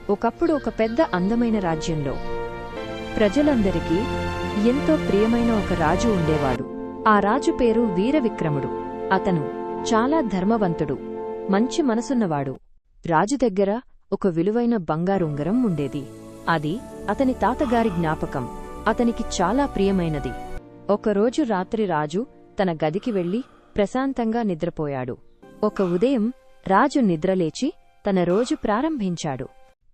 ఒకప్పుడు ఒక పెద్ద అందమైన రాజ్యంలో ప్రజలందరికీ ఎంతో ప్రియమైన ఒక రాజు ఉండేవాడు. ఆ రాజు పేరు వీరవిక్రముడు. అతను చాలా ధర్మవంతుడు, మంచి మనసున్నవాడు. రాజు దగ్గర ఒక విలువైన బంగారు ఉంగరం ఉండేది. అది అతని తాతగారి జ్ఞాపకం. అతనికి చాలా ప్రియమైనది. ఒకరోజు రాత్రి రాజు తన గదికి వెళ్లి ప్రశాంతంగా నిద్రపోయాడు. ఒక ఉదయం రాజు నిద్రలేచి తన రోజు ప్రారంభించాడు.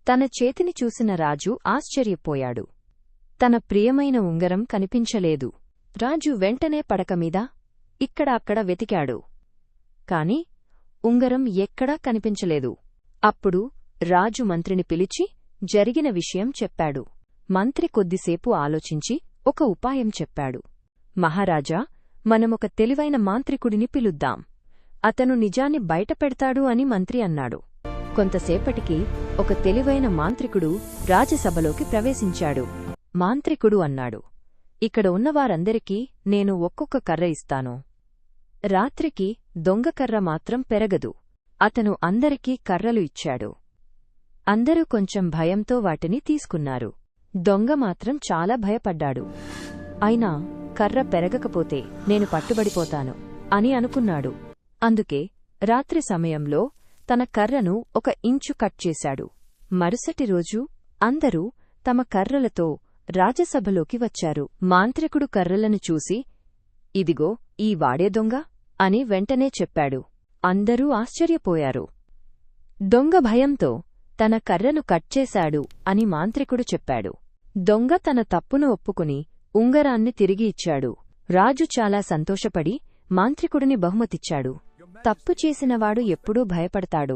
తన చేతిని చూసిన రాజు ఆశ్చర్యపోయాడు. తన ప్రియమైన ఉంగరం కనిపించలేదు. రాజు వెంటనే పడకమీద ఇక్కడ అక్కడ వెతికాడు. కాని ఉంగరం ఎక్కడా కనిపించలేదు. అప్పుడు రాజు మంత్రిని పిలిచి జరిగిన విషయం చెప్పాడు. మంత్రి కొద్దిసేపు ఆలోచించి ఒక ఉపాయం చెప్పాడు. మహారాజా, మనమొక తెలివైన మాంత్రికుడిని పిలుద్దాం. అతను నిజాన్ని బయటపెడతాడు అని మంత్రి అన్నాడు. కొంతసేపటికి ఒక తెలివైన మాంత్రికుడు రాజసభలోకి ప్రవేశించాడు. మాంత్రికుడు అన్నాడు, ఇక్కడ ఉన్నవారందరికీ నేను ఒక్కొక్క కర్ర ఇస్తాను. రాత్రికి దొంగకర్ర మాత్రం పెరగదు. అతను అందరికీ కర్రలు ఇచ్చాడు. అందరూ కొంచెం భయంతో వాటిని తీసుకున్నారు. దొంగ మాత్రం చాలా భయపడ్డాడు. అయినా కర్ర పెరగకపోతే నేను పట్టుబడిపోతాను అని అనుకున్నాడు. అందుకే రాత్రి సమయంలో తన కర్రను 1 ఇంచు కట్ చేశాడు. మరుసటి రోజు అందరూ తమ కర్రలతో రాజసభలోకి వచ్చారు. మాంత్రికుడు కర్రలను చూసి, ఇదిగో ఈ వాడే దొంగ అని వెంటనే చెప్పాడు. అందరూ ఆశ్చర్యపోయారు. దొంగ భయంతో తన కర్రను కట్ చేశాడు అని మాంత్రికుడు చెప్పాడు. దొంగ తన తప్పును ఒప్పుకుని ఉంగరాన్ని తిరిగి ఇచ్చాడు. రాజు చాలా సంతోషపడి మాంత్రికుడిని బహుమతిచ్చాడు. తప్పు చేసినవాడు ఎప్పుడూ భయపడతాడు,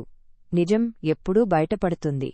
నిజం ఎప్పుడూ బయటపడుతుంది.